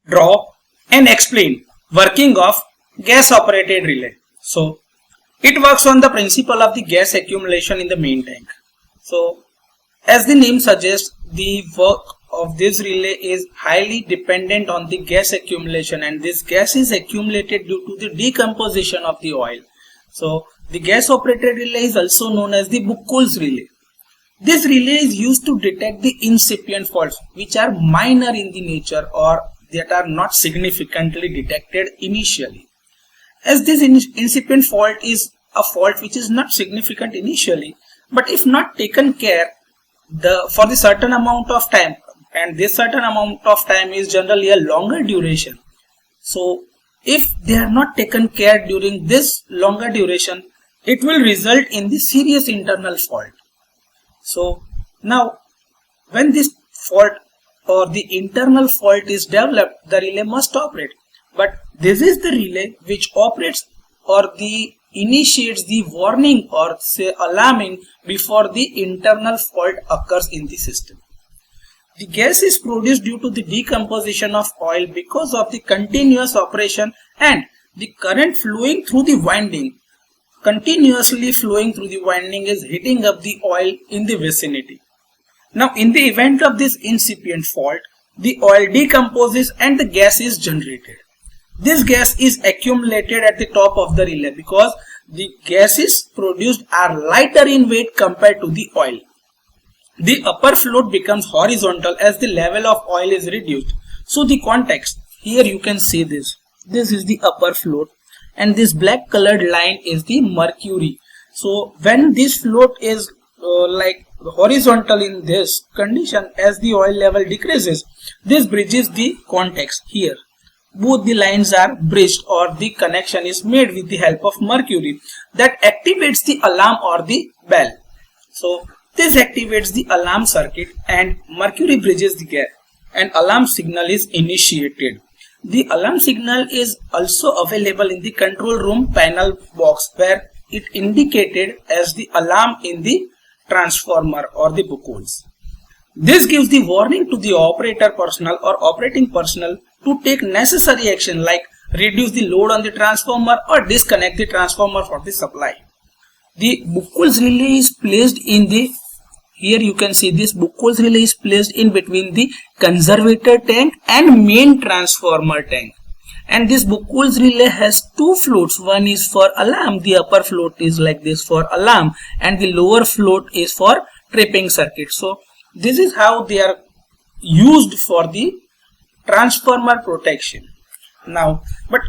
Draw and explain working of gas operated relay. So it works on the principle of the gas accumulation in the main tank. So as the name suggests, the work of this relay is highly dependent on the gas accumulation, and this gas is accumulated due to the decomposition of the oil. So the gas operated relay is also known as the Buchholz relay. This relay is used to detect the incipient faults which are minor in the nature or that are not significantly detected initially. As this incipient fault is a fault which is not significant initially, but if not taken care for the certain amount of time, and this certain amount of time is generally a longer duration. So if they are not taken care during this longer duration, it will result in the serious internal fault. So now when this fault or the internal fault is developed, the relay must operate. But this is the relay which operates or the initiates the warning or say alarming before the internal fault occurs in the system. The gas is produced due to the decomposition of oil because of the continuous operation and the current flowing through the winding. Continuously flowing through the winding is heating up the oil in the vicinity. Now in the event of this incipient fault, the oil decomposes and the gas is generated. This gas is accumulated at the top of the relay because the gases produced are lighter in weight compared to the oil. The upper float becomes horizontal as the level of oil is reduced. So the context, here you can see this. This is the upper float and this black colored line is the mercury. So when this float is like horizontal in this condition, as the oil level decreases, this bridges the context here. Both the lines are bridged or the connection is made with the help of mercury that activates the alarm or the bell. So this activates the alarm circuit and mercury bridges the gap and alarm signal is initiated. The alarm signal is also available in the control room panel box where it indicated as the alarm in the transformer or the Buchholz. This gives the warning to the operator personnel or operating personnel to take necessary action like reduce the load on the transformer or disconnect the transformer for the supply. The Buchholz relay is placed in the, here you can see this Buchholz relay is placed in between the conservator tank and main transformer tank. And this Buchholz relay has two floats. One is for alarm, the upper float is like this for alarm, and the lower float is for tripping circuit. So this is how they are used for the transformer protection. Now, but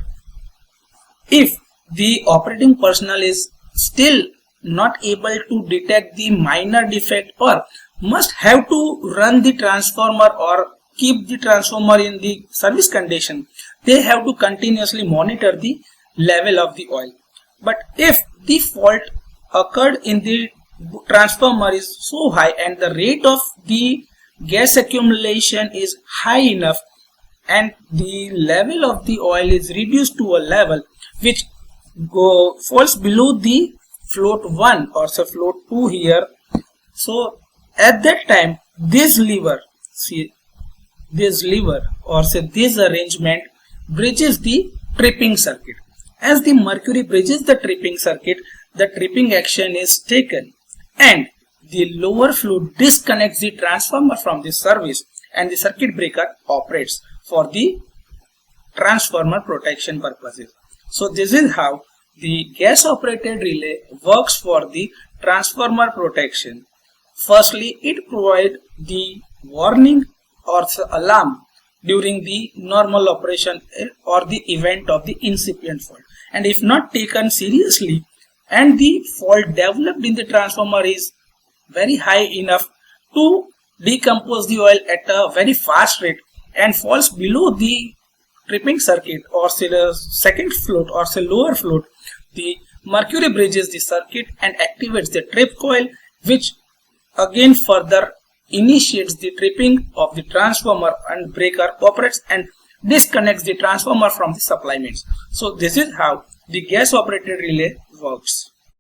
if the operating personnel is still not able to detect the minor defect or must have to run the transformer or keep the transformer in the service condition, they have to continuously monitor the level of the oil. But if the fault occurred in the transformer is so high and the rate of the gas accumulation is high enough and the level of the oil is reduced to a level which falls below the float 1 or say float 2 here, so at that time this lever, see this lever or say this arrangement bridges the tripping circuit. As the mercury bridges the tripping circuit, the tripping action is taken and the lower float disconnects the transformer from the service and the circuit breaker operates for the transformer protection purposes. So this is how the gas operated relay works for the transformer protection. Firstly, it provides the warning or alarm during the normal operation or the event of the incipient fault, and if not taken seriously and the fault developed in the transformer is very high enough to decompose the oil at a very fast rate and falls below the tripping circuit or say the second float or say lower float, the mercury bridges the circuit and activates the trip coil, which again further initiates the tripping of the transformer and breaker operates and disconnects the transformer from the supply mains. So this is how the gas operated relay works.